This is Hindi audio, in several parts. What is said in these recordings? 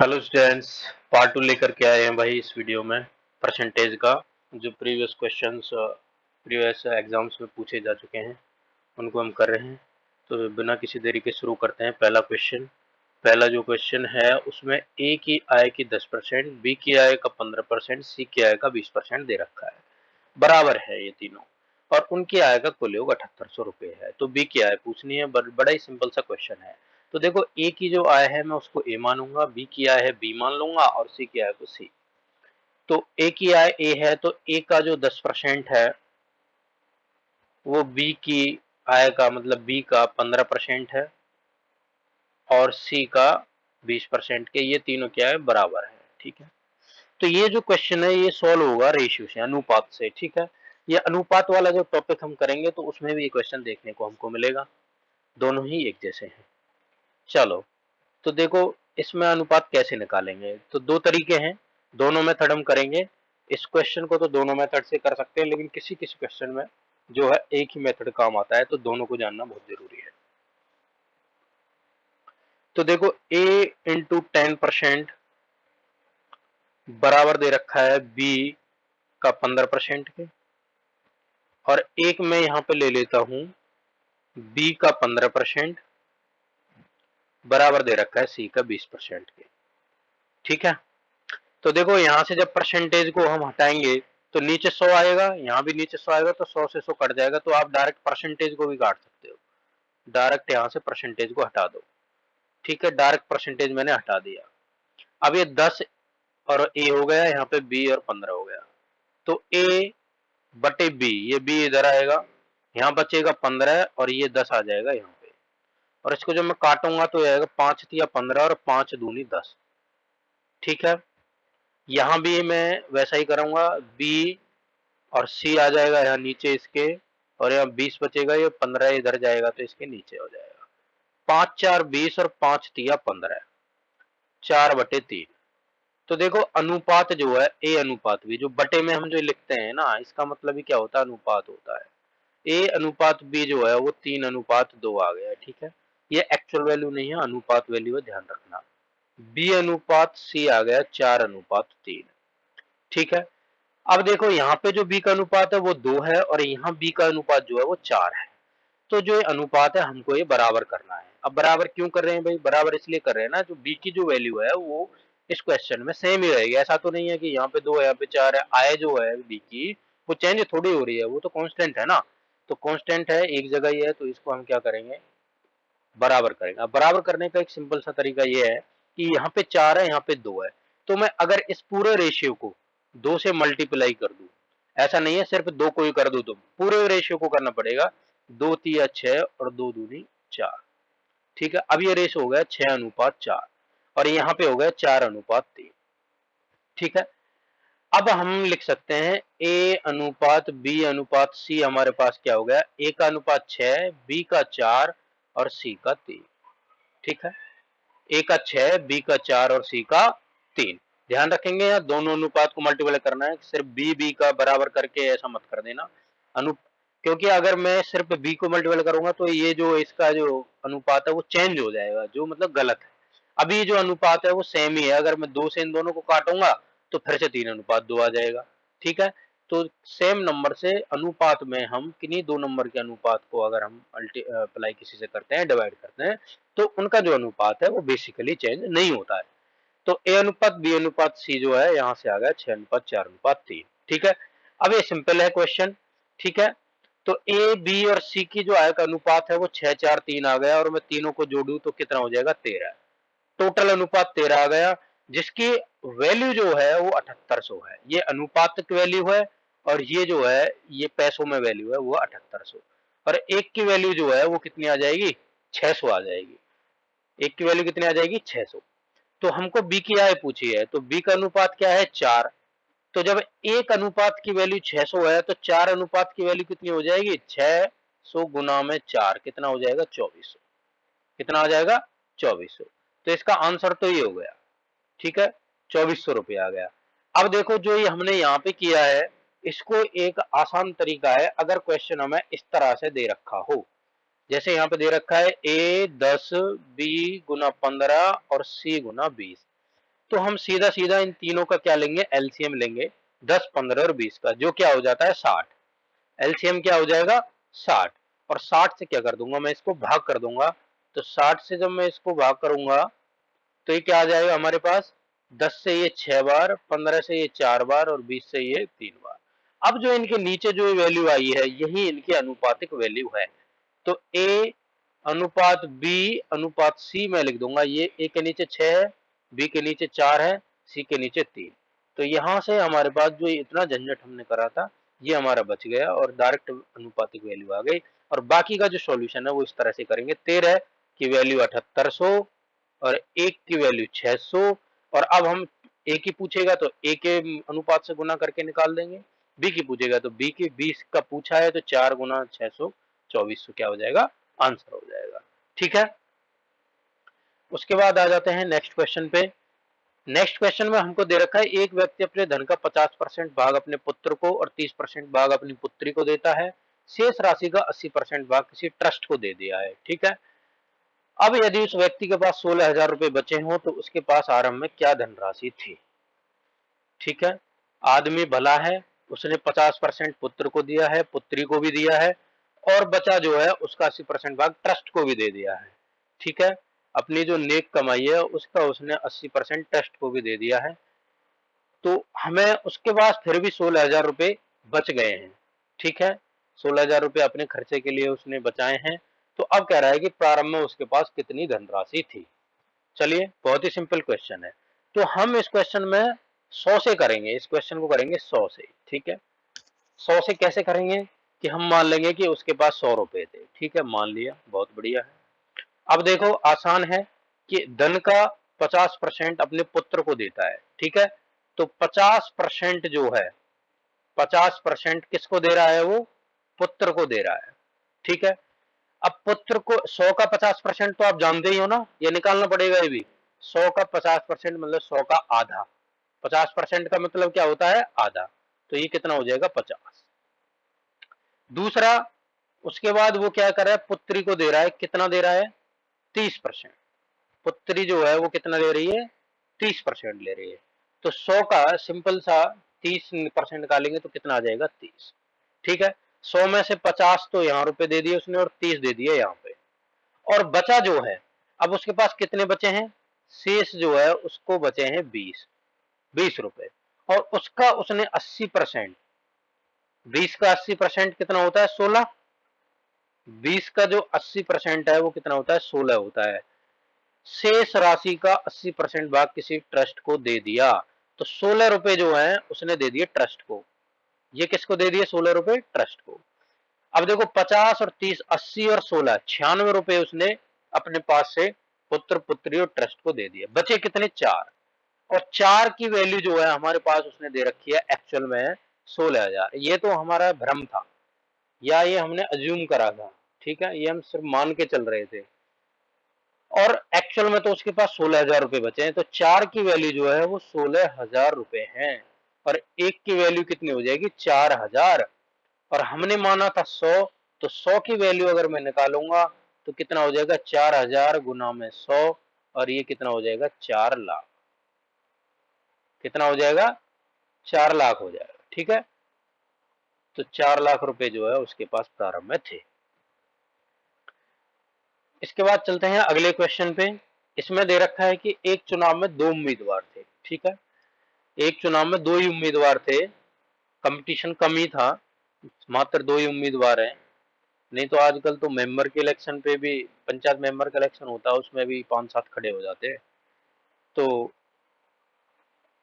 Hello students. पार्ट 2 लेकर के आए हैं भाई इस वीडियो में परसेंटेज का। जो प्रीवियस क्वेश्चंस प्रीवियस एग्जाम्स में पूछे जा चुके हैं उनको हम कर रहे हैं। तो बिना किसी देरी के शुरू करते हैं। पहला जो क्वेश्चन है उसमें ए की आय की 10%, बी की आय का 15%, सी की आय का 20% दे रखा है। बराबर है ये तीनों, और उनकी आय का कुल योग 7800 रुपये है। तो बी की आय पूछनी है। बड़ा ही सिंपल सा क्वेश्चन है। तो देखो, ए की जो आय है मैं उसको ए मानूंगा, बी की आय है बी मान लूंगा, और सी की आय को सी। तो ए की आय ए है, तो ए का जो 10% है वो बी की आय का मतलब बी का 15% है, और सी का 20% के। ये तीनों क्या है, बराबर है। ठीक है। तो ये जो क्वेश्चन है ये सॉल्व होगा रेशियो से, अनुपात से। ठीक है। ये अनुपात वाला जो टॉपिक हम करेंगे तो उसमें भी ये क्वेश्चन देखने को हमको मिलेगा। दोनों ही एक जैसे हैं। चलो, तो देखो, इसमें अनुपात कैसे निकालेंगे। तो दो तरीके हैं, दोनों मेथड हम करेंगे। इस क्वेश्चन को तो दोनों मेथड से कर सकते हैं, लेकिन किसी किसी क्वेश्चन में जो है एक ही मेथड काम आता है, तो दोनों को जानना बहुत जरूरी है। तो देखो, a इंटू 10% बराबर दे रखा है बी का 15% के, और एक मैं यहां पे ले लेता हूं बी का 15% बराबर दे रखा है सी का 20% के। ठीक है। तो देखो, यहां से जब परसेंटेज को हम हटाएंगे तो नीचे 100 आएगा, यहां भी नीचे 100 आएगा, तो 100 से 100 कट जाएगा। तो आप डायरेक्ट परसेंटेज को भी काट सकते हो। डायरेक्ट यहां से परसेंटेज को हटा दो। ठीक है, डायरेक्ट परसेंटेज मैंने हटा दिया। अब ये 10 और ए हो गया, यहाँ पे बी और 15 हो गया। तो ए बटे बी, ये बी इधर आएगा, यहाँ बचेगा 15 और ये 10 आ जाएगा यहाँ पे। और इसको जब मैं काटूंगा तो आएगा 5 तिया 15 और 5 दूनी 10। ठीक है। यहाँ भी मैं वैसा ही करूंगा, बी और सी आ जाएगा यहाँ नीचे इसके, और यहाँ 20 बचेगा, ये 15 इधर जाएगा तो इसके नीचे हो जाएगा। 5 4 20 और 5 तिया 15, 4/3। तो देखो, अनुपात जो है ए अनुपात बी, जो बटे में हम जो लिखते हैं ना, इसका मतलब ही क्या होता है, अनुपात होता है। ए अनुपात बी जो है वो 3:2 आ गया। ठीक है। ये एक्चुअल वैल्यू नहीं है, अनुपात वैल्यू है, ध्यान रखना। बी अनुपात सी आ गया 4:3। ठीक है। अब देखो, यहाँ पे जो बी का अनुपात है वो 2 है, और यहाँ बी का अनुपात जो है वो 4 है। तो जो ये अनुपात है हमको ये बराबर करना है। अब बराबर क्यों कर रहे हैं भाई, बराबर इसलिए कर रहे हैं ना, जो बी की जो वैल्यू है वो इस क्वेश्चन में सेम ही रहेगी। ऐसा तो नहीं है कि यहाँ पे 2 है यहाँ पे 4 है। आय जो है बी की वो चेंज थोड़ी हो रही है, वो तो कांस्टेंट है ना। तो कांस्टेंट है, एक जगह ही है, तो इसको हम क्या करेंगे, बराबर करेंगे। अब बराबर करने का एक सिंपल सा तरीका ये है कि यहाँ पे 4 है, यहाँ पे 2 है, तो मैं अगर इस पूरे रेशियो को 2 से मल्टीप्लाई कर दूं, ऐसा नहीं है सिर्फ 2 को ही कर दूं, तो पूरे रेशियो को करना पड़ेगा। 2 तिया 6 और 2 दूनी 4। ठीक है। अब ये रेशियो हो गया 6:4, और यहाँ पे हो गया 4:3। ठीक है। अब हम लिख सकते हैं ए अनुपात बी अनुपात सी। हमारे पास क्या हो गया, ए का अनुपात 6, बी का 4 और सी का 3। ठीक है। ए का 6, बी का 4 और सी का 3। ध्यान रखेंगे, यहाँ दोनों अनुपात को मल्टीप्लाई करना है, सिर्फ बी का बराबर करके ऐसा मत कर देना। अनु क्योंकि अगर मैं सिर्फ बी को मल्टीप्लाई करूंगा तो ये जो इसका जो अनुपात है वो चेंज हो जाएगा, जो मतलब गलत है। अभी जो अनुपात है वो सेम ही है। अगर मैं 2 से इन दोनों को काटूंगा तो फिर से 3:2 आ जाएगा। ठीक है। तो सेम नंबर से अनुपात में हम किन्हीं दो नंबर के अनुपात को अगर हम अप्लाई किसी से करते हैं, डिवाइड करते हैं, तो उनका जो अनुपात है वो बेसिकली चेंज नहीं होता है। तो ए अनुपात बी अनुपात सी जो है यहाँ से आ गया 6:4:3। ठीक है। अब ये सिंपल है क्वेश्चन। ठीक है। तो ए बी और सी की जो आय का अनुपात है वो 6:4:3 आ गया, और मैं तीनों को जोड़ू तो कितना हो जाएगा, 13। टोटल अनुपात 13 आ गया, जिसकी वैल्यू जो है वो 7800 है। ये अनुपात की वैल्यू है, और ये जो है ये पैसों में वैल्यू है वो 7800। और एक की वैल्यू जो है वो कितनी आ जाएगी, 600 आ जाएगी। एक की वैल्यू कितनी आ जाएगी, 600। तो हमको बी की आय पूछी है, तो बी का अनुपात क्या है, 4। तो जब एक अनुपात की वैल्यू 600 है तो 4 अनुपात की वैल्यू कितनी हो जाएगी, 600 गुना में 4 कितना हो जाएगा, 2400। कितना आ जाएगा, 2400। तो इसका आंसर तो ये हो गया। ठीक है। 2400 रुपये आ गया। अब देखो, जो ये हमने यहाँ पे किया है, इसको एक आसान तरीका है, अगर क्वेश्चन हमें इस तरह से दे रखा हो, जैसे यहाँ पे दे रखा है ए 10, बी गुना 15 और सी गुना 20। तो हम सीधा सीधा इन तीनों का क्या लेंगे, एलसीएम लेंगे 10, 15 और 20 का, जो क्या हो जाता है 60। एलसीएम क्या हो जाएगा 60, और 60 से क्या कर दूंगा मैं, इसको भाग कर दूंगा। तो 60 से जब मैं इसको भाग करूंगा तो ये क्या आ जाएगा हमारे पास, 10 से ये 6 बार, 15 से ये 4 बार और 20 से ये 3 बार। अब जो इनके नीचे जो वैल्यू आई है यही इनकी अनुपातिक वैल्यू है। तो ए अनुपात बी अनुपात सी मैं लिख दूंगा, ये ए के नीचे 6 है, बी के नीचे 4 है, सी के नीचे 3। तो यहाँ से हमारे पास जो इतना झंझट हमने करा था ये हमारा बच गया और डायरेक्ट अनुपातिक वैल्यू आ गई। और बाकी का जो सॉल्यूशन है वो इस तरह से करेंगे, 13 की वैल्यू 7800 और 1 की वैल्यू 600। और अब हम ए की पूछेगा तो ए के अनुपात से गुना करके निकाल देंगे, बी की पूछेगा तो बी की 20 का पूछा है तो 4 गुना 600 2400 क्या हो जाएगा, आंसर हो जाएगा। ठीक है, उसके बाद आ जाते हैं नेक्स्ट क्वेश्चन पे। नेक्स्ट क्वेश्चन में हमको दे रखा है एक व्यक्ति अपने धन का 50% भाग अपने पुत्र को और 30% भाग अपनी पुत्री को देता है, शेष राशि का 80% भाग किसी ट्रस्ट को दे दिया है। ठीक है, अब यदि उस व्यक्ति के पास 16,000 रुपए बचे हों तो उसके पास आरंभ में क्या धनराशि थी। ठीक है, आदमी भला है, उसने 50% पुत्र को दिया है, पुत्री को भी दिया है, और बचा जो है उसका 80% भाग ट्रस्ट को भी दे दिया है। ठीक है, अपनी जो नेक कमाई है उसका उसने 80% ट्रस्ट को भी दे दिया है। तो हमें उसके पास फिर भी 16,000 रुपए बच गए हैं। ठीक है, 16,000 रुपए अपने खर्चे के लिए उसने बचाए हैं। तो अब कह रहा है कि प्रारंभ में उसके पास कितनी धनराशि थी। चलिए, बहुत ही सिंपल क्वेश्चन है। तो हम इस क्वेश्चन में 100 से करेंगे, इस क्वेश्चन को करेंगे 100 से। ठीक है, 100 से कैसे करेंगे कि हम मान लेंगे कि उसके पास 100 रुपए थे। ठीक है, मान लिया, बहुत बढ़िया है। अब देखो आसान है कि धन का 50% अपने पुत्र को देता है। ठीक है, तो 50% जो है, 50% किसको दे रहा है, वो पुत्र को दे रहा है। ठीक है, अब पुत्र को 100 का 50% तो आप जानते ही हो ना, ये निकालना पड़ेगा ये भी। 100 का 50% मतलब 100 का आधा, 50% का मतलब क्या होता है, आधा। तो ये कितना हो जाएगा, 50। दूसरा, उसके बाद वो क्या कर रहा है, पुत्री को दे रहा है, कितना दे रहा है, 30%। पुत्री जो है वो कितना ले रही है, 30% ले रही है। तो 100 का सिंपल सा 30% निकालेंगे तो कितना आ जाएगा, 30। ठीक है, 100 में से 50 तो यहाँ रुपए दे दिए उसने और 30 दे दिए यहाँ पे, और बचा जो है, अब उसके पास कितने बचे हैं, शेष जो है उसको बचे हैं 20 रुपए, और उसका उसने 80%, 20 का 80% कितना होता है, 16। 20 का जो 80% है वो कितना होता है, 16 होता है। शेष राशि का 80% भाग किसी ट्रस्ट को दे दिया। तो 16 रुपए जो है उसने दे दिए ट्रस्ट को। ये किसको दे दिए, 16 रुपए ट्रस्ट को। अब देखो 50 और 30, 80 और 16, 96 रुपए उसने अपने पास से पुत्र पुत्री और ट्रस्ट को दे दिए, बचे कितने, 4। और 4 की वैल्यू जो है हमारे पास उसने दे रखी है एक्चुअल में 16,000। ये तो हमारा भ्रम था, या ये हमने अज्यूम करा था। ठीक है, ये हम सिर्फ मान के चल रहे थे, और एक्चुअल में तो उसके पास 16,000 रुपए बचे हैं। तो 4 की वैल्यू जो है वो 16,000 रुपए है, और 1 की वैल्यू कितनी हो जाएगी, 4,000। और हमने माना था 100, तो 100 की वैल्यू अगर मैं निकालूंगा तो कितना हो जाएगा, 4,000 गुना में 100, और ये कितना हो जाएगा, 4 लाख। कितना हो जाएगा, 4 लाख हो जाएगा। ठीक है, तो 4 लाख रुपए जो है उसके पास प्रारंभ में थे। इसके बाद चलते हैं अगले क्वेश्चन पे। इसमें दे रखा है कि एक चुनाव में 2 उम्मीदवार थे। ठीक है, एक चुनाव में 2 ही उम्मीदवार थे, कंपटीशन कम ही था, मात्र 2 ही उम्मीदवार हैं। नहीं तो आजकल तो मेंबर के इलेक्शन पे भी, पंचायत मेंबर का इलेक्शन होता है उसमें भी 5-7 खड़े हो जाते हैं। तो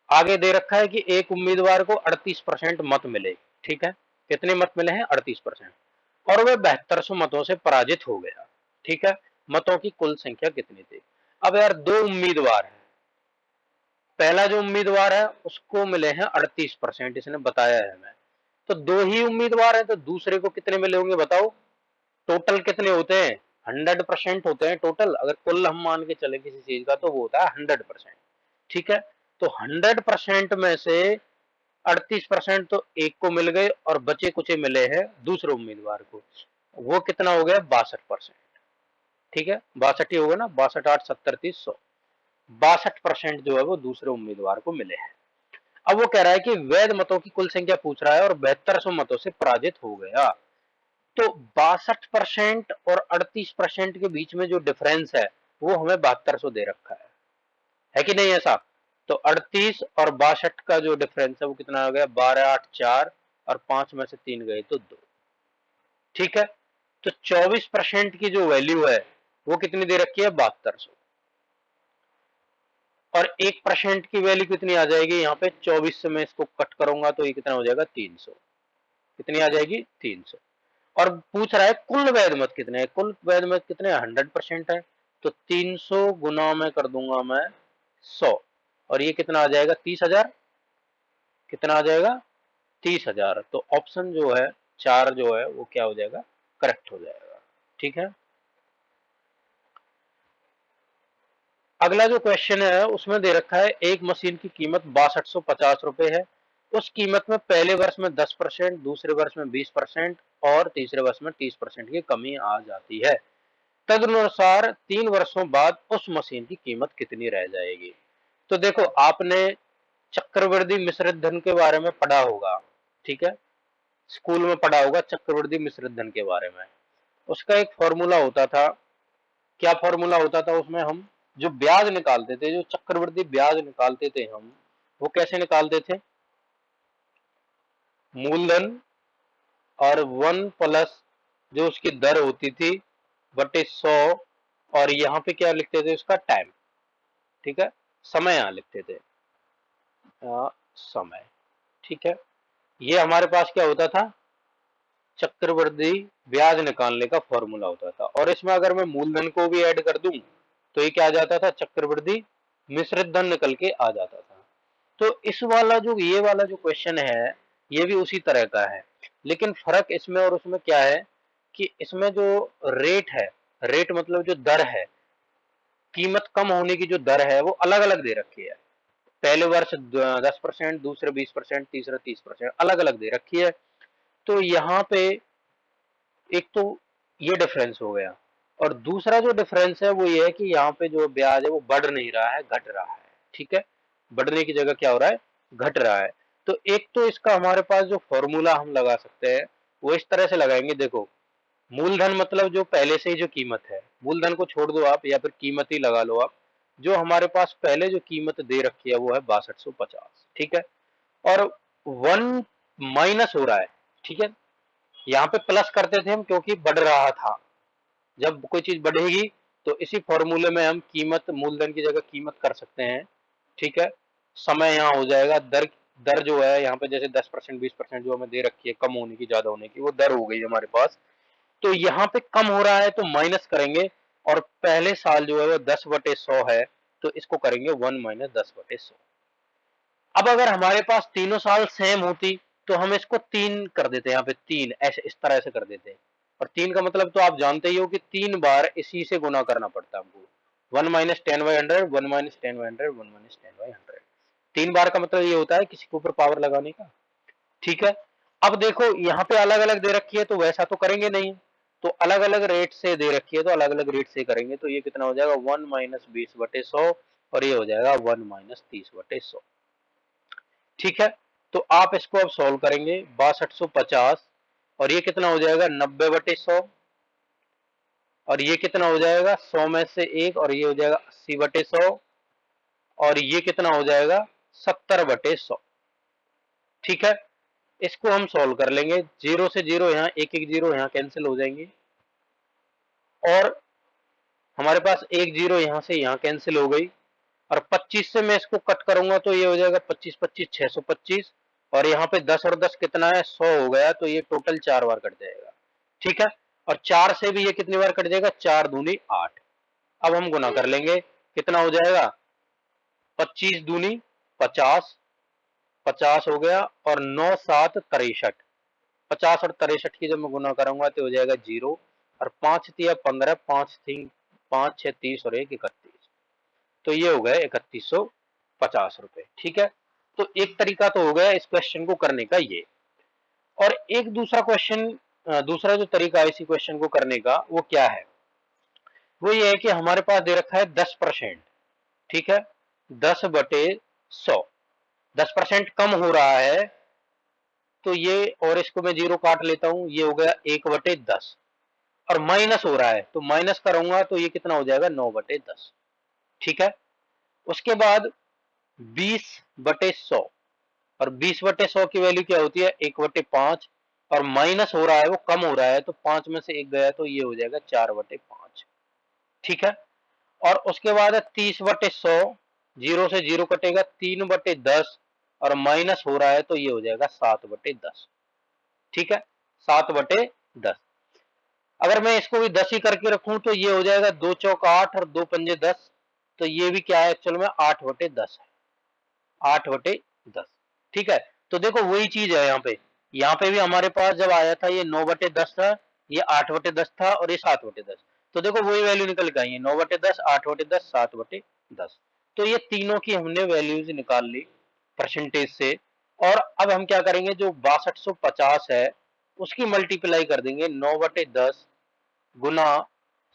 आगे दे रखा है कि एक उम्मीदवार को 38% मत मिले। ठीक है, कितने मत मिले हैं, 38%, और वह 7200 मतों से पराजित हो गया। ठीक है, मतों की कुल संख्या कितनी थी। अब यार 2 उम्मीदवार है, पहला जो उम्मीदवार है उसको मिले हैं 38%, इसने बताया है हमें। तो 2 ही उम्मीदवार है तो दूसरे को कितने मिले होंगे बताओ, टोटल कितने होते हैं, 100% होते हैं टोटल। अगर कुल हम मान के चले किसी चीज का तो वो होता है 100%। ठीक है, तो 100% में से 38% तो एक को मिल गए और बचे कुछ मिले हैं दूसरे उम्मीदवार को, वो कितना हो गया, 62%। ठीक है, 62 ही होगा ना, 62, 8, 70, 30, 100। 62% जो है वो दूसरे उम्मीदवार को मिले हैं। अब वो कह रहा है कि वैध मतों की कुल संख्या पूछ रहा है और 7200 मतों से पराजित हो गया। तो 62% और 38% के बीच में जो डिफरेंस है वो हमें 7200 दे रखा है कि नहीं ऐसा? तो 38 और 62 का जो डिफरेंस है वो कितना हो गया? 12 8 4 और 5 में से 3 गए तो 2। ठीक है, तो 24% की जो वैल्यू है वो कितनी दे रखी है? 7200। और 1% की वैल्यू कितनी आ जाएगी? यहाँ पे 24 से मैं इसको कट करूंगा तो ये कितना हो जाएगा? 300। कितनी आ जाएगी? 300। और पूछ रहा है कुल वैध मत कितने हैं? कुल वैध मत कितने? 100% है। तो 300 गुना में कर दूंगा मैं 100 और ये कितना आ जाएगा? 30,000। कितना आ जाएगा? 30,000। तो ऑप्शन जो है 4 जो है वो क्या हो जाएगा? करेक्ट हो जाएगा। ठीक है, अगला जो क्वेश्चन है उसमें दे रखा है एक मशीन की कीमत 6250 रुपए है। उस कीमत में पहले वर्ष में 10%, दूसरे वर्ष में 20% और तीसरे वर्ष में 30% की कमी आ जाती है। तदनुसार 3 वर्षों बाद उस मशीन की कीमत कितनी रह जाएगी? तो देखो, आपने चक्रवृद्धि मिश्रित धन के बारे में पढ़ा होगा। ठीक है, स्कूल में पढ़ा होगा चक्रवृद्धि मिश्रित धन के बारे में। उसका एक फॉर्मूला होता था। क्या फॉर्मूला होता था उसमें? हम जो ब्याज निकालते थे, जो चक्रवृद्धि ब्याज निकालते थे हम, वो कैसे निकालते थे? मूलधन और 1 प्लस जो उसकी दर होती थी बटे 100 और यहाँ पे क्या लिखते थे? उसका टाइम। ठीक है, समय यहाँ लिखते थे, समय। ठीक है, ये हमारे पास क्या होता था? चक्रवृद्धि ब्याज निकालने का फॉर्मूला होता था। और इसमें अगर मैं मूलधन को भी ऐड कर दूं तो ये क्या आ जाता था? चक्रवृद्धि मिश्रित धन निकल के आ जाता था। तो इस वाला जो ये वाला जो क्वेश्चन है ये भी उसी तरह का है, लेकिन फर्क इसमें और उसमें क्या है कि इसमें जो रेट है, रेट मतलब जो दर है, कीमत कम होने की जो दर है वो अलग अलग दे रखी है। पहले वर्ष 10%, दूसरे 20%, तीसरा 30%, अलग अलग दे रखी है। तो यहाँ पे एक तो ये डिफरेंस हो गया और दूसरा जो डिफरेंस है वो ये है कि यहाँ पे जो ब्याज है वो बढ़ नहीं रहा है, घट रहा है। ठीक है, बढ़ने की जगह क्या हो रहा है? घट रहा है। तो एक तो इसका हमारे पास जो फॉर्मूला हम लगा सकते हैं वो इस तरह से लगाएंगे। देखो, मूलधन मतलब जो पहले से ही जो कीमत है, मूलधन को छोड़ दो आप या फिर कीमत ही लगा लो आप। जो हमारे पास पहले जो कीमत दे रखी है वो है 6250। ठीक है, और 1 माइनस हो रहा है। ठीक है, यहाँ पे प्लस करते थे हम क्योंकि बढ़ रहा था। जब कोई चीज बढ़ेगी तो इसी फॉर्मूले में हम कीमत, मूलधन की जगह कीमत कर सकते हैं। ठीक है, समय यहाँ हो जाएगा, दर, दर जो है यहाँ पे जैसे 10% 20% जो हमें दे रखी है कम होने की ज्यादा होने की, वो दर हो गई हमारे पास। तो यहाँ पे कम हो रहा है तो माइनस करेंगे और पहले साल जो है वो 10/100 है तो इसको करेंगे 1 माइनस 10/100। अब अगर हमारे पास तीनों साल सेम होती तो हम इसको 3 कर देते, यहाँ पे 3 ऐसे इस तरह से कर देते। और 3 का मतलब तो आप जानते ही हो कि 3 बार इसी से गुना करना पड़ता है हमको। 1 माइनस 10/100, 1 माइनस 10/100, 1 माइनस 10/100। 3 बार का मतलब ये होता है किसी के ऊपर पावर लगाने का। ठीक है, अब देखो यहाँ पे अलग अलग दे रखी है तो वैसा तो करेंगे नहीं, तो अलग अलग रेट से दे रखी है तो अलग अलग रेट से करेंगे। तो ये कितना हो जाएगा? 1 माइनस 20/100 और ये हो जाएगा 1 माइनस 30/100। ठीक है, तो आप इसको अब सॉल्व करेंगे 6250 और ये कितना हो जाएगा? 90/100 और ये कितना हो जाएगा? 100 में से 1 और ये हो जाएगा 80/100 और ये कितना हो जाएगा? 70/100। ठीक है, इसको हम सॉल्व कर लेंगे। जीरो से जीरो यहाँ, एक एक जीरो यहाँ कैंसिल हो जाएंगे और हमारे पास एक जीरो यहाँ से यहाँ कैंसिल हो गई और 25 से मैं इसको कट करूंगा तो ये हो जाएगा 25 25 625 और यहाँ पे 10 और 10 कितना है? 100 हो गया। तो ये टोटल 4 बार कट जाएगा। ठीक है, और 4 से भी ये कितनी बार कट जाएगा? 4 दूनी 8। अब हम गुना कर लेंगे, कितना हो जाएगा? 25 दूनी 50, 50 हो गया और 9 7 63। 50 और 63 की जब मैं गुना करूंगा तो हो जाएगा 0 और 5 तिया 15, 5 6 30 और 1 31। तो ये हो गए 3150 रुपए। ठीक है, तो एक तरीका तो हो गया इस क्वेश्चन को करने का ये। और एक दूसरा क्वेश्चन, दूसरा जो तरीका है इसी क्वेश्चन को करने का वो क्या है? वो ये है कि हमारे पास दे रखा है 10%। ठीक है, 10/100, 10% कम हो रहा है तो ये, और इसको मैं 0 काट लेता हूं, ये हो गया 1/10, और माइनस हो रहा है तो माइनस करूंगा तो ये कितना हो जाएगा 9/10। ठीक है, उसके बाद 20/100, और 20/100 की वैल्यू क्या होती है 1/5, और माइनस हो रहा है वो कम हो रहा है तो 5 में से 1 गया तो ये हो जाएगा 4/5। ठीक है, और उसके बाद है 30/100, 0 से 0 कटेगा 3/10, और माइनस हो रहा है तो ये हो जाएगा 7/10। ठीक है, 7/10। अगर मैं इसको भी 10 ही करके रखूं तो ये हो जाएगा 2 चौक 8 और 2 पंजे 10, तो ये भी क्या है एक्चुअल में 8/10 है, 8/10। ठीक है, तो देखो वही चीज है यहाँ पे भी हमारे पास जब आया था ये 9/10 था, ये 8/10 था, और ये 7/10। तो देखो वही वैल्यू निकल के आई है, 9/10, 8/10, 7/10। तो ये तीनों की हमने वैल्यूज निकाल ली परसेंटेज से। और अब हम क्या करेंगे, जो 6250 है उसकी मल्टीप्लाई कर देंगे 9/10 गुना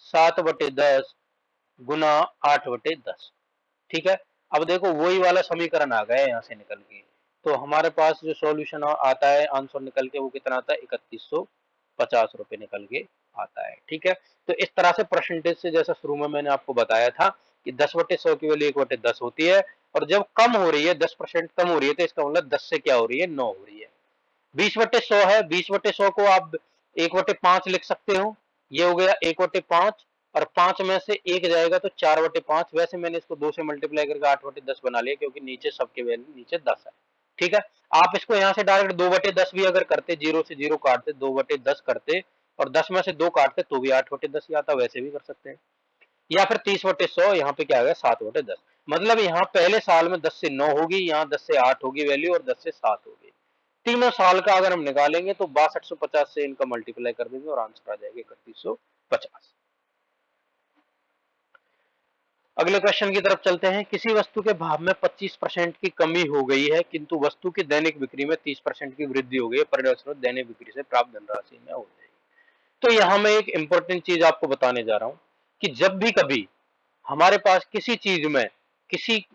7/10 गुना 8/10। ठीक है, अब देखो वही वाला समीकरण आ गया यहाँ से निकल के, तो हमारे पास जो सॉल्यूशन आता है आंसर निकल के वो कितना आता है 3150 रुपए निकल के आता है। ठीक है, तो इस तरह से परसेंटेज से, जैसा शुरू में मैंने आपको बताया था कि 10/100 की वैल्यू 1/10 होती है, और जब कम हो रही है 10% कम हो रही है तो इसका मतलब 10 से क्या हो रही है 9 हो रही है। 20/100 है, 20/100 को आप 1/5 लिख सकते हो, ये हो गया 1/5, और 5 में से 1 जाएगा तो 4/5। वैसे मैंने इसको 2 से मल्टीप्लाई करके 8/10 बना लिया क्योंकि नीचे सबके वैल्यू नीचे 10 है। ठीक है, आप इसको यहाँ से डायरेक्ट 2/10 भी अगर करते, 0 से 0 काटते 2/10 करते, और 10 में से 2 काटते तो भी 8/10 ही आता, वैसे भी कर सकते हैं। या फिर 30/100, यहाँ पे क्या आ गया 7/10। मतलब यहाँ पहले साल में 10 से 9 होगी, यहाँ 10 से 8 होगी वैल्यू, और 10 से 7 होगी। तीनों साल का अगर हम निकालेंगे तो 6250 से इनका मल्टीप्लाई कर देंगे और आंसर आ जाएगा 3150। अगले क्वेश्चन की तरफ चलते हैं। किसी वस्तु के भाव में 25% की कमी हो गई है किंतु वस्तु की दैनिक बिक्री में 30% की वृद्धि हो गई है, परिणामस्वरूप दैनिक बिक्री से प्राप्त धनराशि में हो जाएगी। तो यहाँ मैं एक इंपॉर्टेंट चीज आपको बताने जा रहा हूँ कि जब भी कभी हमारे पास किसी चीज में किसी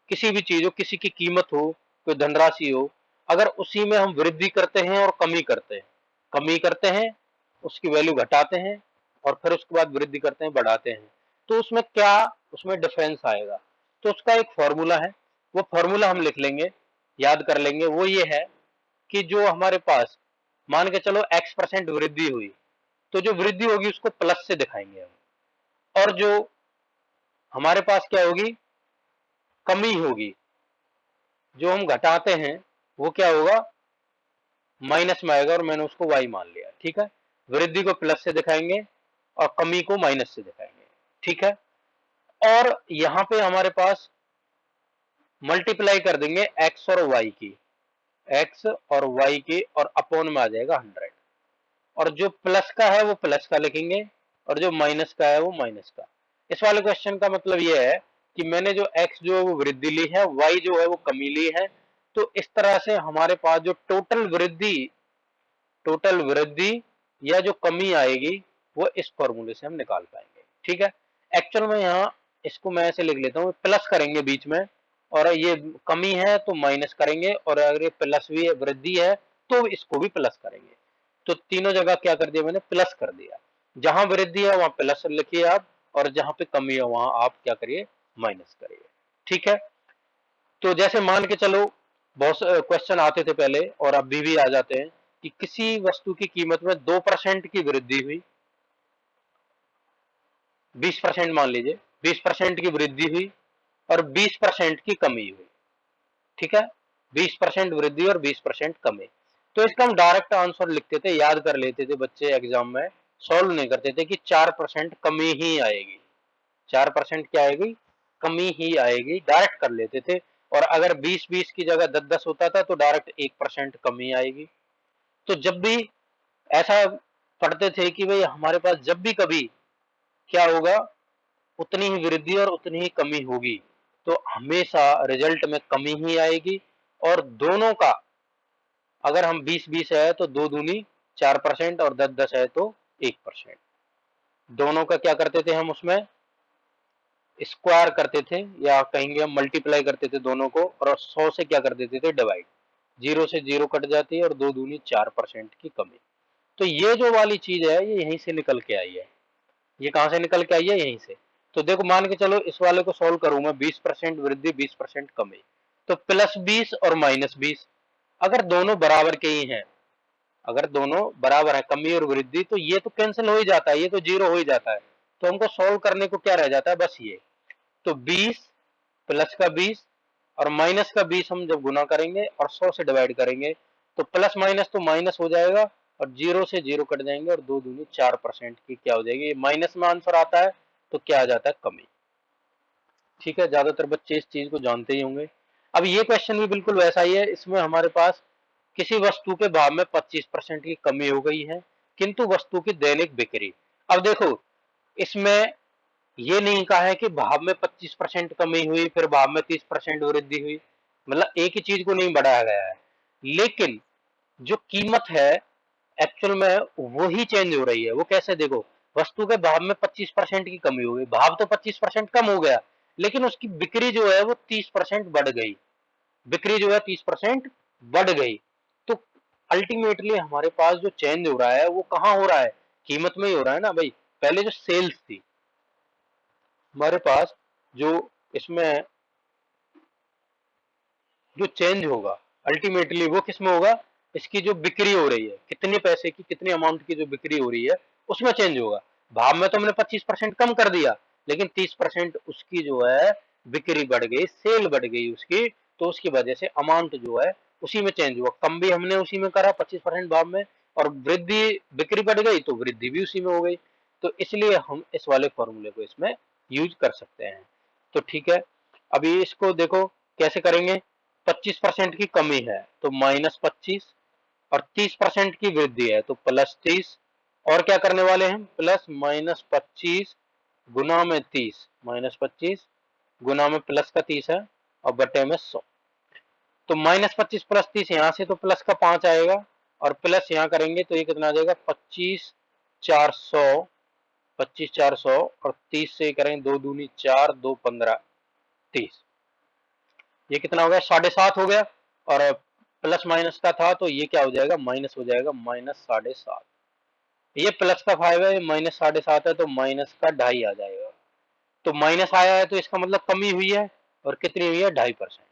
किसी भी चीज हो, किसी की कीमत हो, कोई धनराशि हो, अगर उसी में हम वृद्धि करते हैं और कमी करते हैं, उसकी वैल्यू घटाते हैं, और फिर उसके बाद वृद्धि करते हैं, बढ़ाते हैं, तो उसमें क्या, उसमें डिफरेंस आएगा। तो उसका एक फॉर्मूला है, वो फॉर्मूला हम लिख लेंगे, याद कर लेंगे। वो ये है कि जो हमारे पास, मान के चलो x% वृद्धि हुई, तो जो वृद्धि होगी उसको प्लस से दिखाएंगे हम, और जो हमारे पास क्या होगी, कमी होगी, जो हम घटाते हैं वो क्या होगा, माइनस में आएगा, और मैंने उसको y मान लिया। ठीक है, वृद्धि को प्लस से दिखाएंगे और कमी को माइनस से दिखाएंगे। ठीक है, और यहाँ पे हमारे पास मल्टीप्लाई कर देंगे x और y की, x और y की, और अपॉन में आ जाएगा 100, और जो प्लस का है वो प्लस का लिखेंगे, और जो माइनस का है वो माइनस का। इस वाले क्वेश्चन का मतलब ये है कि मैंने जो x जो है वो वृद्धि ली है, y जो है वो कमी ली है, तो इस तरह से हमारे पास जो टोटल वृद्धि या जो कमी आएगी वो इस फॉर्मूले से हम निकाल पाएंगे। ठीक है, एक्चुअल में यहाँ इसको मैं ऐसे लिख लेता हूँ, प्लस करेंगे बीच में, और ये कमी है तो माइनस करेंगे, और अगर ये प्लस भी है, वृद्धि है, तो इसको भी प्लस करेंगे। तो तीनों जगह क्या कर दिया मैंने, प्लस कर दिया। जहां वृद्धि है वहां प्लस लिखिए आप, और जहां पे कमी है वहां आप क्या करिए, माइनस करिए। ठीक है, तो जैसे मान के चलो बहुत क्वेश्चन आते थे पहले और अभी भी आ जाते हैं कि किसी वस्तु की कीमत में 2% की वृद्धि हुई, 20% मान लीजिए, 20% की वृद्धि हुई और 20% की कमी हुई। ठीक है, 20% वृद्धि और 20% कमी। तो इसका हम डायरेक्ट आंसर लिखते थे, याद कर लेते थे बच्चे एग्जाम में, सॉल्व नहीं करते थे कि 4% कमी ही आएगी, 4% क्या आएगी, कमी ही आएगी, डायरेक्ट कर लेते थे। और अगर 20-20 की जगह 10-10 होता था तो डायरेक्ट 1% कमी आएगी। तो जब भी ऐसा पढ़ते थे कि भाई हमारे पास जब भी कभी क्या होगा, उतनी ही वृद्धि और उतनी ही कमी होगी, तो हमेशा रिजल्ट में कमी ही आएगी। और दोनों का अगर हम 20-20 है तो 2 दूनी 4%, और 10-10 है तो 1%। दोनों का क्या करते थे हम उसमें स्क्वायर करते थे या कहेंगे हम मल्टीप्लाई करते थे दोनों को, और 100 से क्या कर देते थे डिवाइड, 0 से 0 कट जाती है और 2 दूनी 4% की कमी। तो ये जो वाली चीज है ये यहीं से निकल के आई है। ये कहां से निकल के आई है? यहीं से। तो देखो मान के चलो इस वाले को सोल्व करूं मैं, 20% वृद्धि 20% कमी, तो +20 और -20, अगर दोनों बराबर के ही हैं, अगर दोनों बराबर है कमी और वृद्धि, तो ये तो कैंसिल हो ही जाता है, ये तो 0 हो ही जाता है। तो हमको सोल्व करने को क्या रह जाता है? बस ये। तो 20 प्लस का 20 और माइनस का 20 हम जब गुना करेंगे और 100 से डिवाइड करेंगे तो प्लस माइनस तो माइनस हो जाएगा और 0 से 0 कट जाएंगे और 2 दूनी 4% की क्या हो जाएगी? माइनस में आंसर आता है तो क्या आ जाता है? कमी। ठीक है, ज्यादातर बच्चे इस चीज को जानते ही होंगे। अब ये क्वेश्चन भी बिल्कुल वैसा ही है। इसमें हमारे पास किसी वस्तु के भाव में 25% की कमी हो गई है किंतु वस्तु की दैनिक बिक्री। अब देखो इसमें ये नहीं कहा है कि भाव में 25% कमी हुई फिर भाव में 30% वृद्धि हुई, मतलब एक ही चीज को नहीं बढ़ाया गया है, लेकिन जो कीमत है एक्चुअल में वो ही चेंज हो रही है। वो कैसे? देखो वस्तु के भाव में 25% की कमी हो गई, भाव तो 25% कम हो गया, लेकिन उसकी बिक्री जो है वो 30% बढ़ गई, बिक्री जो है 30% बढ़ गई। तो अल्टीमेटली हमारे पास जो चेंज हो रहा है वो कहाँ हो रहा है? कीमत में ही हो रहा है ना भाई। पहले जो सेल्स थी हमारे पास, जो इसमें जो चेंज होगा अल्टीमेटली वो किस में होगा? इसकी जो बिक्री हो रही है, कितने पैसे की कितने अमाउंट की जो बिक्री हो रही है उसमें चेंज होगा। भाव में तो हमने 25% कम कर दिया, लेकिन 30% उसकी जो है बिक्री बढ़ गई, सेल बढ़ गई उसकी, तो उसकी वजह से अमाउंट जो है उसी में चेंज हुआ। कम भी हमने उसी में करा 25% भाव में, और वृद्धि बिक्री बढ़ गई तो वृद्धि भी उसी में हो गई। तो इसलिए हम इस वाले फॉर्मूले को इसमें यूज कर सकते हैं। तो ठीक है, अभी इसको देखो कैसे करेंगे। 25% की कमी है तो -25, और 30% की वृद्धि है तो +30, और क्या करने वाले हैं? प्लस -25 गुना में 30, -25 गुना में प्लस का 30 है और बटे में 100। तो -25 प्लस 30, यहाँ से तो प्लस का 5 आएगा और प्लस यहाँ करेंगे तो ये कितना आ जाएगा? 25,400, 25,400 और 30 से करेंगे 2 दूनी 4, 2 15, 30, ये कितना हो गया? 7.5 हो गया। और प्लस माइनस का था तो ये क्या हो जाएगा? माइनस हो जाएगा, -7.5। ये प्लस का 5 है, माइनस 7.5 है तो माइनस का 2.5 आ जाएगा। तो माइनस आया है तो इसका मतलब कमी हुई है, और कितनी हुई है? 2.5%।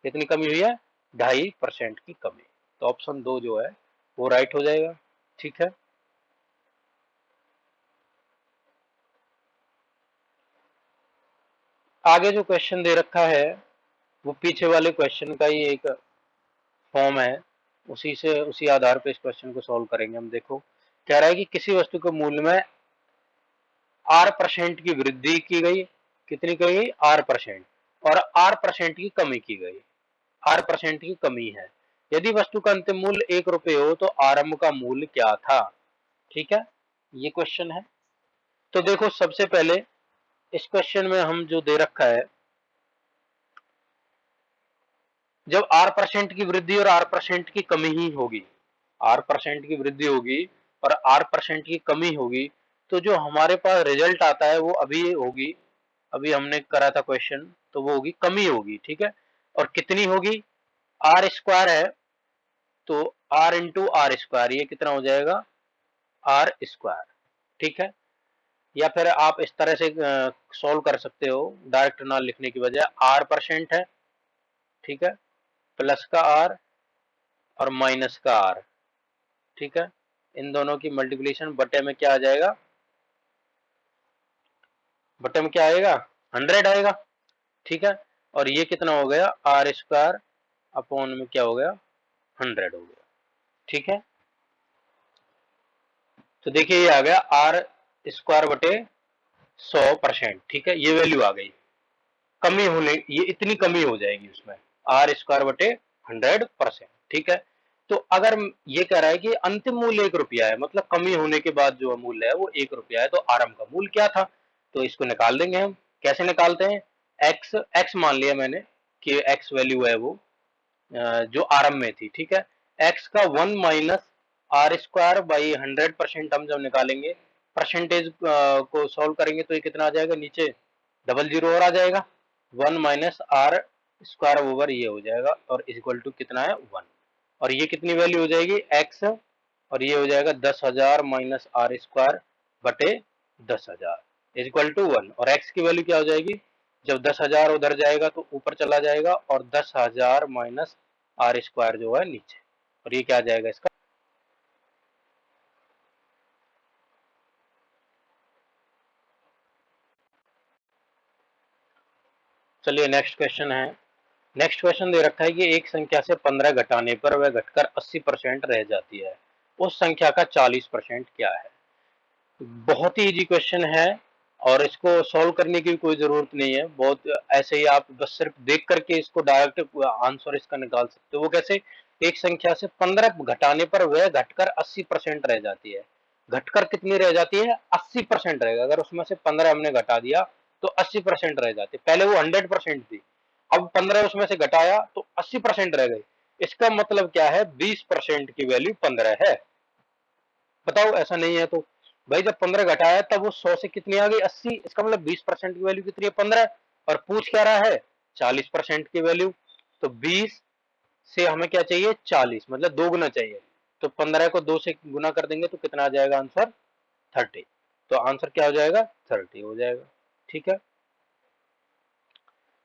कितनी कमी हुई है? 2.5% की कमी। तो ऑप्शन 2 जो है वो राइट हो जाएगा। ठीक है, आगे जो क्वेश्चन दे रखा है वो पीछे वाले क्वेश्चन का ही एक फॉर्म है, उसी आधार पे इस क्वेश्चन को सॉल्व करेंगे हम। देखो कह रहा है कि किसी वस्तु के मूल्य में R% की वृद्धि की गई, कितनी की गई? R%, और R% की कमी की गई, R% की कमी है। यदि वस्तु का अंतिम मूल्य 1 रुपये हो तो आरंभ का मूल्य क्या था? ठीक है, ये क्वेश्चन है। तो देखो सबसे पहले इस क्वेश्चन में हम जो दे रखा है, जब R% की वृद्धि और R% की कमी ही होगी, R% की वृद्धि होगी और R% की कमी होगी, तो जो हमारे पास रिजल्ट आता है वो अभी होगी, अभी हमने करा था क्वेश्चन, तो वो होगी कमी होगी। ठीक है, और कितनी होगी? आर स्क्वायर है तो आर इंटू आर स्क्वायर, ये कितना हो जाएगा? R square. ठीक है, या फिर आप इस तरह से सॉल्व कर सकते हो डायरेक्ट ना लिखने की बजाय। R% है, ठीक है, प्लस का आर और माइनस का आर, ठीक है, इन दोनों की मल्टीप्लिकेशन बटे में क्या आ जाएगा? बटे में क्या आएगा? 100 आएगा। ठीक है, और ये कितना हो गया? आर स्क्वायर अपॉन में क्या हो गया? 100 हो गया। ठीक है, तो देखिए ये आ गया आर स्क्वायर बटे 100%। ठीक है, ये वैल्यू आ गई। कमी होने, ये इतनी कमी हो जाएगी उसमें, आर स्क्वायर बटे 100%। ठीक है, तो अगर ये कह रहा है कि अंतिम मूल्य 1 रुपया है, मतलब कमी होने के बाद जो मूल्य है वो 1 रुपया है, तो आरंभ का मूल्य क्या था? तो इसको निकाल देंगे हम। कैसे निकालते हैं? एक्स मान लिया मैंने कि एक्स वैल्यू है वो जो आरंभ में थी। ठीक है, एक्स का 1 माइनस आर स्क्वायर बाई 100% हम जब निकालेंगे, परसेंटेज को सॉल्व करेंगे तो ये कितना आ जाएगा नीचे? डबल जीरो और आ जाएगा, 1 माइनस आर स्क्वायर ओवर ये हो जाएगा और इज इक्वल टू कितना है 1। और ये कितनी वैल्यू हो जाएगी x, और ये हो जाएगा 10,000 माइनस आर स्क्वायर बटे 10,000 इज इक्वल टू 1। और x की वैल्यू क्या हो जाएगी, जब 10,000 उधर जाएगा तो ऊपर चला जाएगा और 10,000 माइनस आर स्क्वायर जो है नीचे, और ये क्या आ जाएगा इसका। चलिए नेक्स्ट क्वेश्चन है। नेक्स्ट क्वेश्चन दे रखा है कि एक संख्या से 15 घटाने पर वह घटकर 80% रह जाती है, उस संख्या का 40% क्या है। बहुत ही इजी क्वेश्चन है और इसको सॉल्व करने की कोई जरूरत नहीं है, बहुत ऐसे ही आप बस सिर्फ देख करके इसको डायरेक्ट आंसर इसका निकाल सकते हो। वो कैसे, एक संख्या से 15 घटाने पर वह घटकर 80% रह जाती है। घटकर कितनी रह जाती है, 80% रहेगा। अगर उसमें से 15 हमने घटा दिया तो 80% रह जाती है। पहले वो 100% थी, अब 15 उसमें से घटाया तो 80% रह गई। इसका मतलब क्या है, 20% की वैल्यू 15 है। बताओ ऐसा नहीं है तो। भाई जब 15 घटाया तब वो 100 से कितनी आ गई, 80। इसका मतलब 20% की वैल्यू कितनी है, 15। और पूछ क्या रहा है, 40% की वैल्यू। तो 20 से हमें क्या चाहिए, 40, मतलब 2 गुना चाहिए। तो 15 को 2 से गुना कर देंगे तो कितना आ जाएगा आंसर, 30। तो आंसर क्या हो जाएगा, 30 हो जाएगा। ठीक है,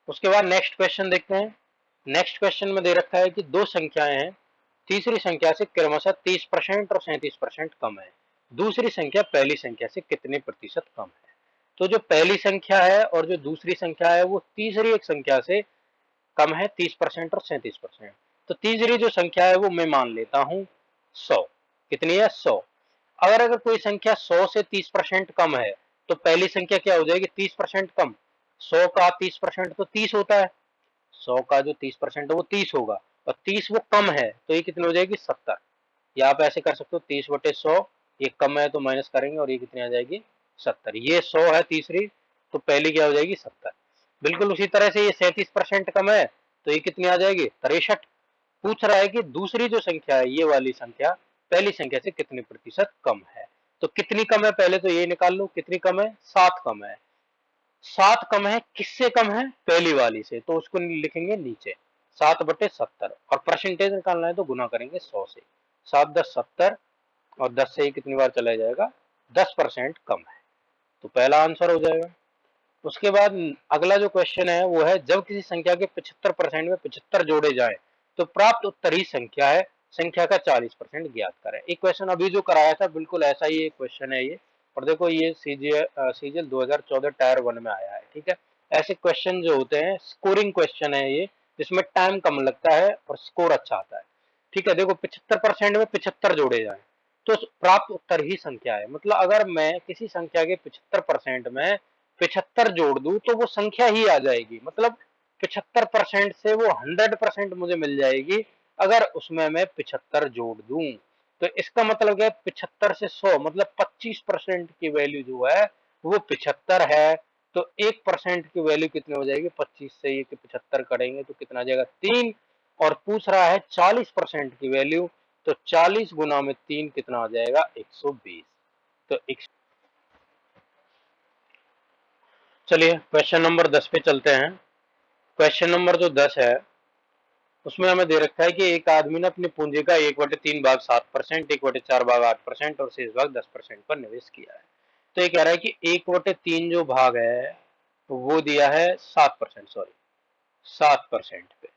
उसके बाद नेक्स्ट क्वेश्चन देखते हैं। नेक्स्ट क्वेश्चन में दे रखा है कि दो संख्याएं हैं, तीसरी संख्या से क्रमशः 30% और 37% कम है, दूसरी संख्या पहली संख्या से कितने प्रतिशत कम है। तो जो पहली संख्या है और जो दूसरी संख्या है वो तीसरी एक संख्या से कम है 30% और 37%। तो तीसरी जो संख्या है वो मैं मान लेता हूँ 100। कितनी है, 100। अगर कोई संख्या 100 से 30% कम है तो पहली संख्या क्या हो जाएगी, 30% कम। 100 का 30% तो 30 होता है, 100 का जो 30% है वो 30 होगा, और 30 वो कम है तो ये कितनी हो जाएगी, 70। या आप ऐसे कर सकते हो 30/100, ये कम है तो माइनस करेंगे और ये कितनी आ जाएगी, 70। ये 100 है तीसरी, तो पहली क्या हो जाएगी, 70। बिल्कुल उसी तरह से ये 37% कम है तो ये कितनी आ जाएगी, 63। पूछ रहा है कि दूसरी जो संख्या है ये वाली संख्या पहली संख्या से कितने प्रतिशत कम है। तो कितनी कम है, पहले तो ये निकाल लो कितनी कम है, 7 कम है। 7 कम है, किससे कम है, पहली वाली से, तो उसको लिखेंगे नीचे 7/70। और परसेंटेज निकालना है तो गुना करेंगे 100 से, 7×10=70, और 10 से ही कितनी बार चला जाएगा, 10% कम है। तो पहला आंसर हो जाएगा। उसके बाद अगला जो क्वेश्चन है वो है, जब किसी संख्या के 75% में 75 जोड़े जाए तो प्राप्त उत्तर ही संख्या है, संख्या का 40% ज्ञात करें। एक क्वेश्चन अभी जो कराया था बिल्कुल ऐसा ही एक क्वेश्चन है ये। और देखो ये सीजीएल 2014 टायर 1 में आया है। ठीक है, ऐसे क्वेश्चन जो होते हैं स्कोरिंग क्वेश्चन है ये, जिसमें टाइम कम लगता है और स्कोर अच्छा आता है। ठीक है, देखो 75% में 75 जोड़े जाए तो प्राप्त उत्तर ही संख्या है। मतलब अगर मैं किसी संख्या के 75% में 75 जोड़ दूं तो वो संख्या ही आ जाएगी। मतलब 75% से वो 100% मुझे मिल जाएगी अगर उसमें मैं 75 जोड़ दूं। तो इसका मतलब है 75 से 100 मतलब 25% की वैल्यू जो है वो 75 है। तो 1% की वैल्यू कितनी हो जाएगी, 25 से ये 75 करेंगे तो कितना आ जाएगा, 3। और पूछ रहा है 40% की वैल्यू, तो 40 गुना में 3 कितना आ जाएगा, 120। तो चलिए क्वेश्चन नंबर 10 पे चलते हैं। क्वेश्चन नंबर जो 10 है उसमें हमें दे रखा है कि एक आदमी ने अपनी पूंजी का 1/3 भाग 7%, 1/4 भाग 8% और शेष भाग 10% पर निवेश किया है। तो ये कह रहा है कि 1/3 जो भाग है वो दिया है 7%, सॉरी 7% पे,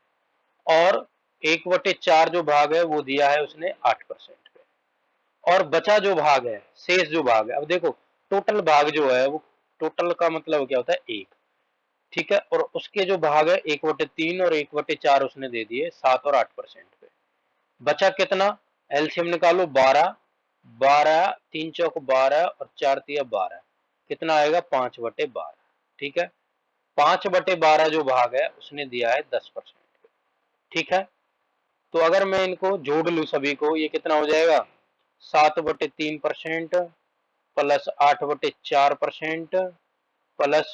और 1/4 जो भाग है वो दिया है उसने 8% पे, और बचा जो भाग है, शेष जो भाग है, अब देखो टोटल भाग जो है वो, टोटल का मतलब क्या होता है, एक। ठीक है, और उसके जो भाग है 1/3 और 1/4 उसने दे दिए 7 और 8% पे। बचा कितना, एलसीएम निकालो, 12, 12 3 चौक 12 और 4 तिया 12, कितना आएगा, 5/12। ठीक है, 5/12 जो भाग है उसने दिया है 10% पे। ठीक है, तो अगर मैं इनको जोड़ लूं सभी को, ये कितना हो जाएगा, 7/3% प्लस 8/4% प्लस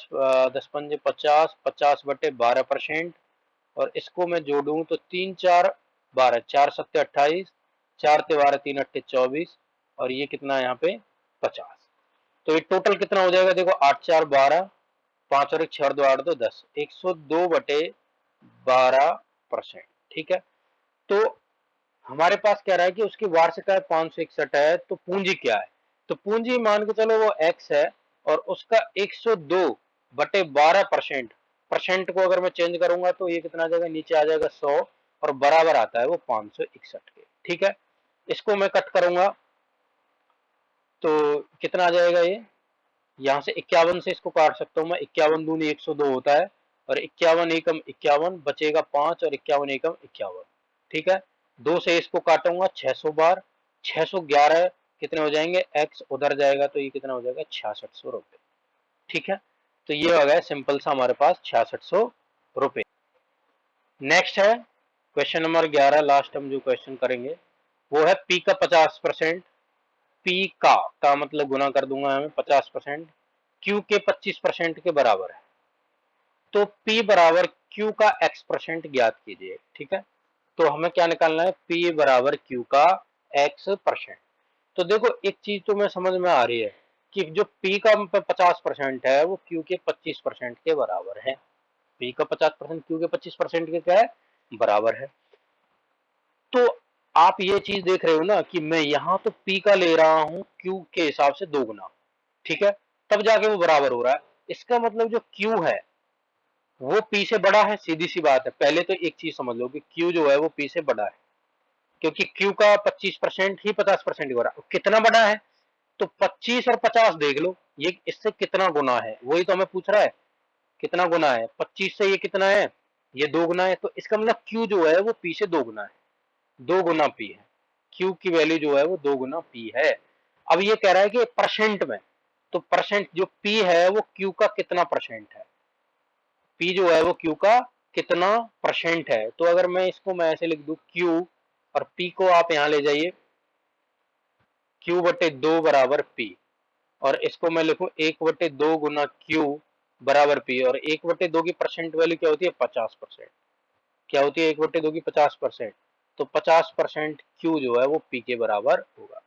10×5 = 50, 50/12%। और इसको मैं जोड़ूं तो 3 4 12, 4 7 28, 4 12 3 8 24, और ये कितना है यहाँ पे 50। तो ये टोटल कितना हो जाएगा, देखो 8 4 12, 5 और 1 6 और 2 8 2 10, 102/12%। ठीक है, तो हमारे पास कह रहा है कि उसकी वार्षिक आय 561 है, तो पूंजी क्या है? तो पूंजी मान के चलो वो x है और उसका 102/12%, परसेंट को अगर मैं चेंज करूंगा तो ये कितना आ जाएगा, नीचे आ जाएगा 100 और बराबर आता है वो 561 के। ठीक है, इसको मैं कट करूंगा तो कितना आ जाएगा, ये यहाँ से 51 से इसको काट सकता हूँ मैं, 51 दूनी 102 होता है और 51 एकम 51 बचेगा 5 और 51 एकम 51। ठीक है, 2 से इसको काटूंगा 600 बार, 611 कितने हो जाएंगे, x उधर जाएगा तो ये कितना हो जाएगा, 6600 रुपए। ठीक है, तो ये हो गया सिंपल सा हमारे पास 6600 रुपए। नेक्स्ट है क्वेश्चन नंबर 11, लास्ट हम जो क्वेश्चन करेंगे वो है p का 50%, p का मतलब गुना कर दूंगा मैं 50%, q के 25% के बराबर है, तो p बराबर q का x% ज्ञात कीजिए। ठीक है, तो हमें क्या निकालना है, p बराबर q का x%। तो देखो एक चीज तो मैं समझ में आ रही है कि जो p का 50% है वो q के 25% के बराबर है, p का 50% q के 25% के क्या है, बराबर है। तो आप ये चीज देख रहे हो ना कि मैं यहाँ तो p का ले रहा हूँ q के हिसाब से 2 गुना, ठीक है, तब जाके वो बराबर हो रहा है। इसका मतलब जो q है वो p से बड़ा है, सीधी सी बात है। पहले तो एक चीज समझ लो कि q जो है वो p से बड़ा है, क्योंकि q का 25% ही 50% हो रहा है। कितना बड़ा है, तो 25 और 50 देख लो, ये इससे कितना गुना है, वही तो हमें पूछ रहा है, कितना गुना है, 25 से ये कितना है, ये 2 गुना है। तो इसका मतलब q जो है वो p से 2 गुना है, 2 गुना p है, q की वैल्यू जो है वो 2 गुना p है। अब ये कह रहा है कि परसेंट में, तो परसेंट जो p है वो q का कितना परसेंट है, p जो है वो q का कितना परसेंट है। तो अगर मैं इसको मैं ऐसे लिख दूं q और p को आप यहां ले जाइए, q/2 बराबर p, और इसको मैं लिखूं 1/2 गुना q बराबर p, और 1/2 की परसेंट वैल्यू क्या होती है, 50%। क्या होती है 1/2 की 50%, तो 50% q जो है वो p के बराबर होगा,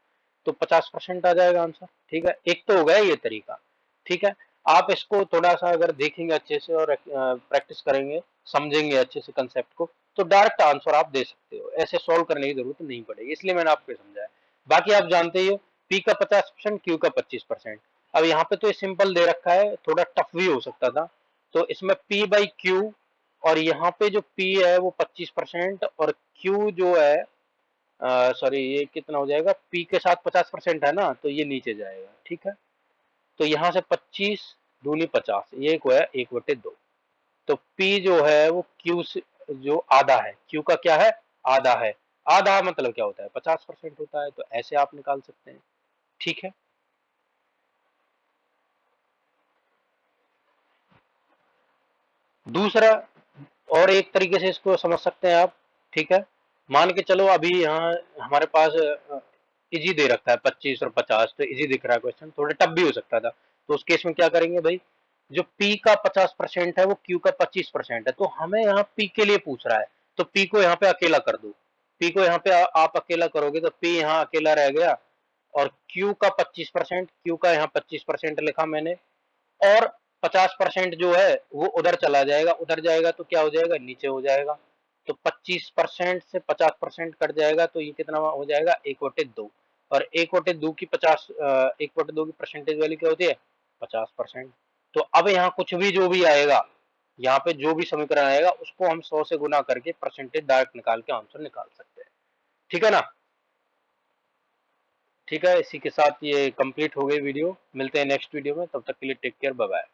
तो 50% आ जाएगा आंसर। ठीक है, एक तो हो गया ये तरीका। ठीक है, आप इसको थोड़ा सा अगर देखेंगे अच्छे से और प्रैक्टिस करेंगे, समझेंगे अच्छे से कंसेप्ट को, तो डायरेक्ट आंसर आप दे सकते हो, ऐसे सॉल्व करने की जरूरत नहीं पड़ेगी, इसलिए मैंने आपको समझाया। बाकी आप जानते ही हो p का 50%, q का 25%। अब यहाँ पे तो ये सिंपल दे रखा है, थोड़ा टफ भी हो सकता था, तो इसमें p/q, और यहाँ पे जो p है वो 25% और q जो है सॉरी ये कितना हो जाएगा, p के साथ 50% है ना, तो ये नीचे जाएगा। ठीक है, तो यहाँ से 25 दूनी 50, ये को है 1/2, तो p जो है वो q से जो आधा है, q का क्या है, आधा है। आधा मतलब क्या होता है, 50% होता है, तो ऐसे आप निकाल सकते हैं। ठीक है, दूसरा और एक तरीके से इसको समझ सकते हैं आप। ठीक है, मान के चलो अभी यहाँ हमारे पास इजी दे रखा है 25 और 50, तो इजी दिख रहा है क्वेश्चन, थोड़ा टफ भी हो सकता था। तो उस केस में क्या करेंगे भाई, जो p का 50% है वो q का 25% है, तो हमें यहाँ p के लिए पूछ रहा है, तो p को यहाँ पे अकेला कर दो, p को यहाँ पे आप अकेला करोगे तो p यहाँ अकेला रह गया, और q का 25%, q का यहाँ 25% लिखा मैंने, और 50% जो है वो उधर चला जाएगा, उधर जाएगा तो क्या हो जाएगा, नीचे हो जाएगा, तो 25% से 50% कट जाएगा, तो ये कितना हो जाएगा, 1/2, और 1/2 की 1/2 की परसेंटेज वैल्यू क्या होती है, 50%। तो अब यहाँ कुछ भी जो भी आएगा, यहाँ पे जो भी समीकरण आएगा उसको हम 100 से गुना करके परसेंटेज डायरेक्ट निकाल के आंसर निकाल सकते हैं। ठीक है ना, ठीक है, इसी के साथ ये कंप्लीट हो गई वीडियो, मिलते हैं नेक्स्ट वीडियो में, तब तक के लिए टेक केयर, बाय बाय।